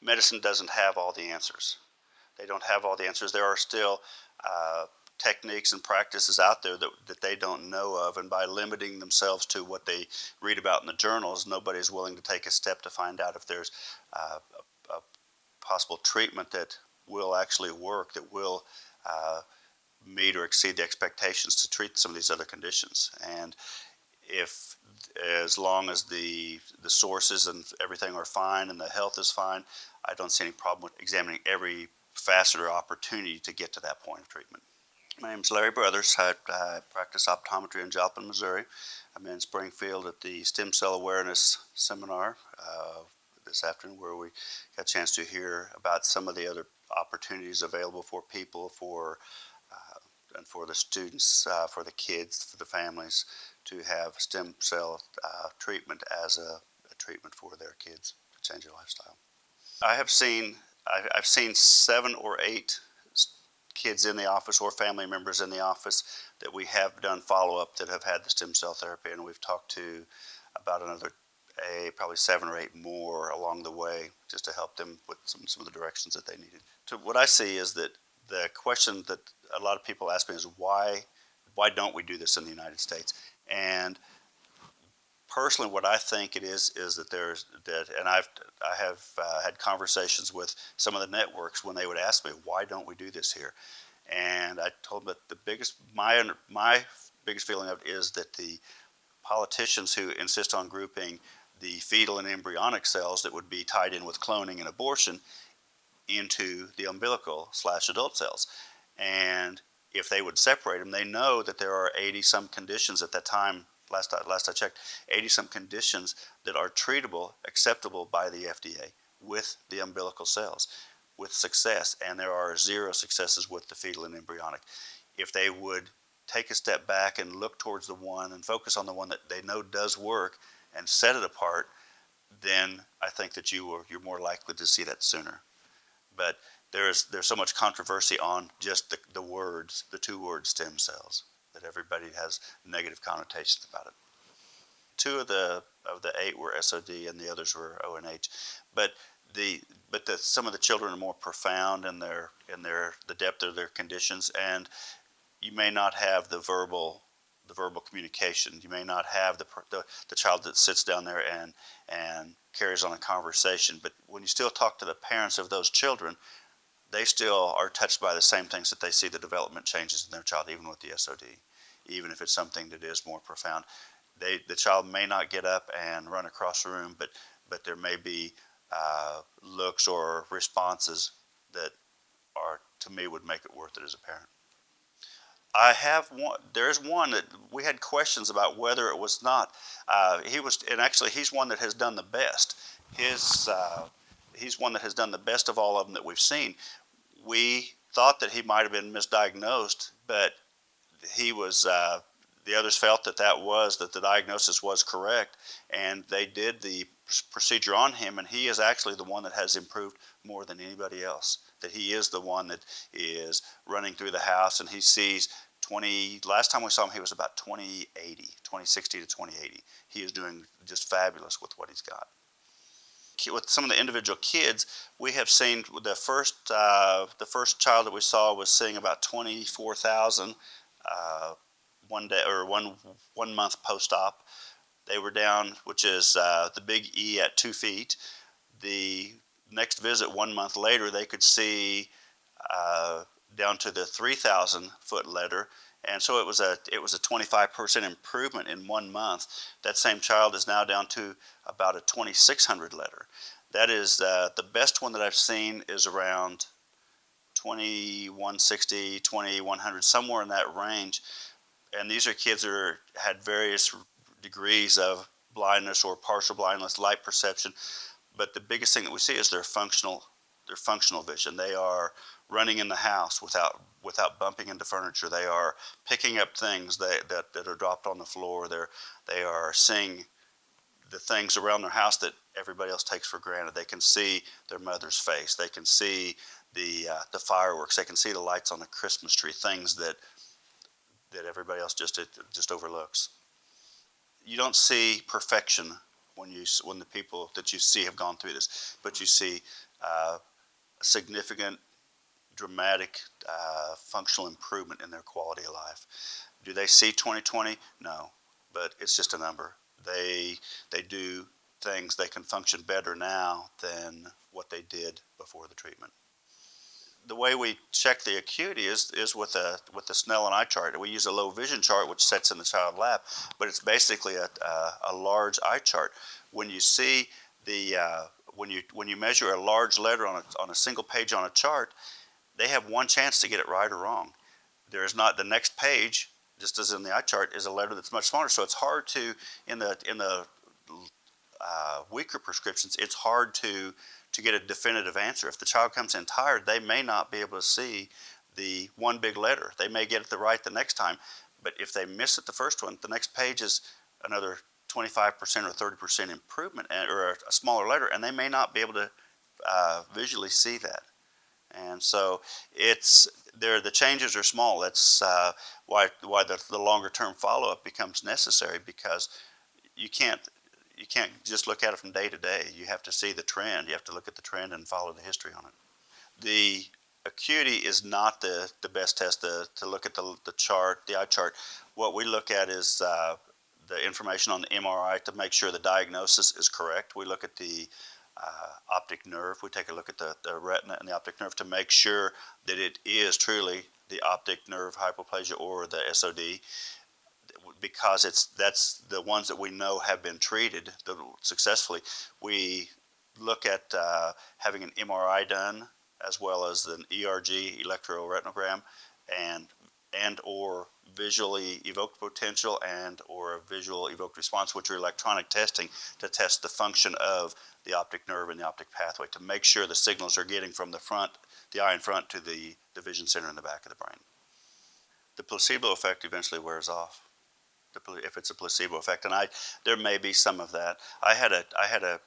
medicine doesn't have all the answers. They don't have all the answers. There are still techniques and practices out there that they don't know of, and by limiting themselves to what they read about in the journals, nobody's willing to take a step to find out if there's a possible treatment that will actually work, that will meet or exceed the expectations to treat some of these other conditions. And if, as long as the sources and everything are fine and the health is fine, I don't see any problem with examining every facet or opportunity to get to that point of treatment. My name is Larry Brothers. I practice optometry in Joplin, Missouri. I'm in Springfield at the Stem Cell Awareness Seminar this afternoon, where we got a chance to hear about some of the other opportunities available for people, and for the students, for the kids, for the families, to have stem cell treatment as a treatment for their kids to change their lifestyle. I've seen 7 or 8 kids in the office or family members in the office that we have done follow-up that have had the stem cell therapy, and we've talked to about another probably 7 or 8 more along the way, just to help them with some of the directions that they needed. So what I see is that the question that a lot of people ask me is why don't we do this in the United States? And personally, what I think it is that and I have had conversations with some of the networks when they would ask me, why don't we do this here? And I told them that my biggest feeling of it is that the politicians who insist on grouping the fetal and embryonic cells that would be tied in with cloning and abortion into the umbilical/adult cells. And if they would separate them, they know that there are 80-some conditions at that time, last I checked, 80-some conditions that are treatable, acceptable by the FDA with the umbilical cells, with success, and there are 0 successes with the fetal and embryonic. If they would take a step back and look towards the one and focus on the one that they know does work and set it apart, then I think that you're more likely to see that sooner. But there's so much controversy on just the words, the 2 words stem cells, that everybody has negative connotations about it. 2 of the 8 were SOD and the others were ONH, but some of the children are more profound in the depth of their conditions, and you may not have the verbal communication. You may not have the child that sits down there and carries on a conversation, but when you still talk to the parents of those children, they still are touched by the same things that they see the development changes in their child, even with the SOD, even if it's something that is more profound. The child may not get up and run across the room, but there may be looks or responses that are, to me, would make it worth it as a parent. I have one. There's one that we had questions about whether it was not. And actually, he's one that has done the best. He's one that has done the best of all of them that we've seen. We thought that he might have been misdiagnosed, but he was. The others felt that the diagnosis was correct, and they did the procedure on him, and he is actually the one that has improved more than anybody else. That he is the one that is running through the house, and he sees last time we saw him, he was about 2060 to 2080. He is doing just fabulous with what he's got. With some of the individual kids, we have seen the first child that we saw was seeing about 24,000 one day or one month post-op. They were down, which is the big E at 2 feet. The next visit 1 month later, they could see down to the 3,000 foot letter, and so it was a 25% improvement in 1 month. That same child is now down to about a 2,600 letter. That is the best one that I've seen is around 2,160, 2,100, somewhere in that range. And these are kids that had various degrees of blindness or partial blindness, light perception. But the biggest thing that we see is their functional vision. They are running in the house without bumping into furniture. They are picking up things that are dropped on the floor. They are seeing the things around their house that everybody else takes for granted. They can see their mother's face. They can see the fireworks. They can see the lights on the Christmas tree. Things that everybody else just overlooks. You don't see perfection when the people that you see have gone through this, but you see significant, dramatic functional improvement in their quality of life. Do they see 20/20? No, but it's just a number. They do things, they can function better now than what they did before the treatment. The way we check the acuity is with the Snellen eye chart. We use a low vision chart which sits in the child lap, but it's basically a large eye chart. When you see the when you measure a large letter on a single page on a chart, they have one chance to get it right or wrong. There is not the next page, just as in the eye chart, is a letter that's much smaller. So it's hard to in the weaker prescriptions. It's hard to get a definitive answer. If the child comes in tired, they may not be able to see the one big letter. They may get it right the next time, but if they miss it the first one, the next page is another 25% or 30% improvement, or a smaller letter, and they may not be able to visually see that. And so the changes are small. That's why the longer term follow-up becomes necessary, because you can't just look at it from day to day. You have to see the trend. You have to look at the trend and follow the history on it. The acuity is not the best test to look at the chart, the eye chart. What we look at is the information on the MRI to make sure the diagnosis is correct. We look at the optic nerve. We take a look at the retina and the optic nerve to make sure that it is truly the optic nerve hypoplasia or the SOD, because that's the ones that we know have been treated successfully. We look at having an MRI done, as well as an ERG, electroretinogram, and or visually evoked potential and or visual evoked response, which are electronic testing to test the function of the optic nerve and the optic pathway to make sure the signals are getting from the eye in front to the vision center in the back of the brain. The placebo effect eventually wears off, if it's a placebo effect, and there may be some of that. I had a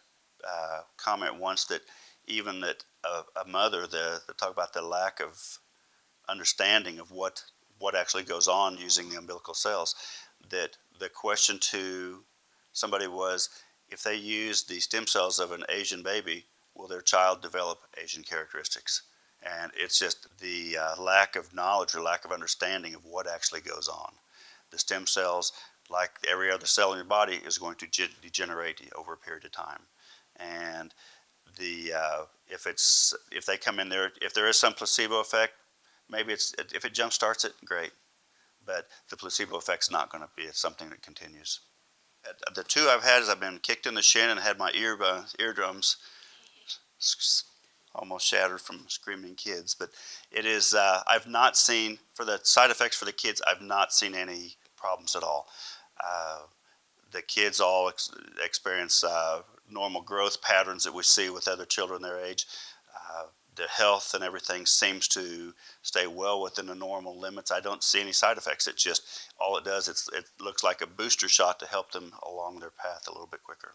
comment once that even that a mother, talk about the lack of understanding of what actually goes on using the umbilical cells, that the question to somebody was, if they use the stem cells of an Asian baby, will their child develop Asian characteristics? And it's just the lack of knowledge or lack of understanding of what actually goes on. The stem cells, like every other cell in your body, is going to degenerate over a period of time. And if they come in there, if there is some placebo effect, maybe if it jump starts it, great. But the placebo effect's not going to be something that continues. The two I've had is I've been kicked in the shin and had my eardrums almost shattered from screaming kids. But it is, I've not seen, for the side effects for the kids, I've not seen any problems at all. The kids all experience normal growth patterns that we see with other children their age. The health and everything seems to stay well within the normal limits. I don't see any side effects. It's just, all it does, it looks like a booster shot to help them along their path a little bit quicker.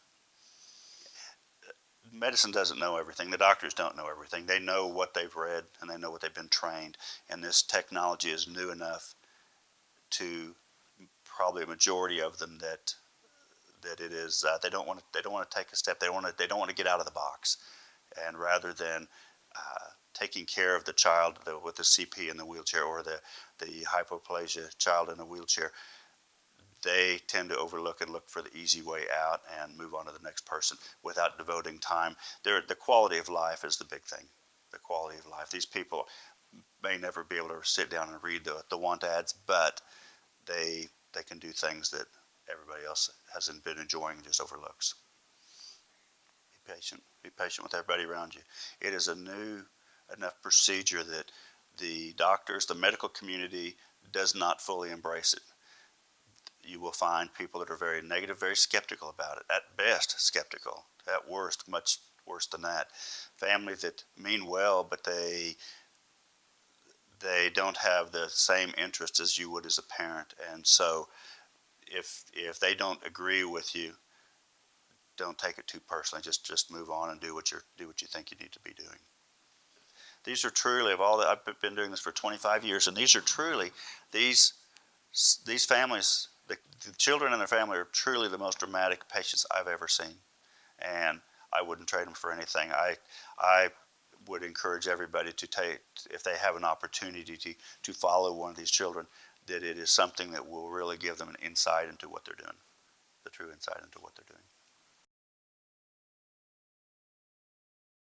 Medicine doesn't know everything. The doctors don't know everything. They know what they've read and they know what they've been trained. And this technology is new enough to probably a majority of them that it is. They don't want to take a step. They don't want to get out of the box. And rather than taking care of the child with the CP in the wheelchair, or the hypoplasia child in a wheelchair, they tend to overlook and look for the easy way out and move on to the next person without devoting time. The quality of life is the big thing. The quality of life. These people may never be able to sit down and read the want ads, but they can do things that everybody else hasn't been enjoying and just overlooks. Be patient. Be patient with everybody around you. It is a new enough procedure that the doctors, the medical community, does not fully embrace it. You will find people that are very negative, very skeptical about it. At best, skeptical. At worst, much worse than that. Families that mean well, but they don't have the same interest as you would as a parent. And so if they don't agree with you, don't take it too personally. Just move on and do what you think you need to be doing. These are truly, I've been doing this for 25 years, and these are truly, these families, the children and their family are truly the most dramatic patients I've ever seen, and I wouldn't trade them for anything. I would encourage everybody to take, if they have an opportunity to follow one of these children, that it is something that will really give them an insight into what they're doing, the true insight into what they're doing.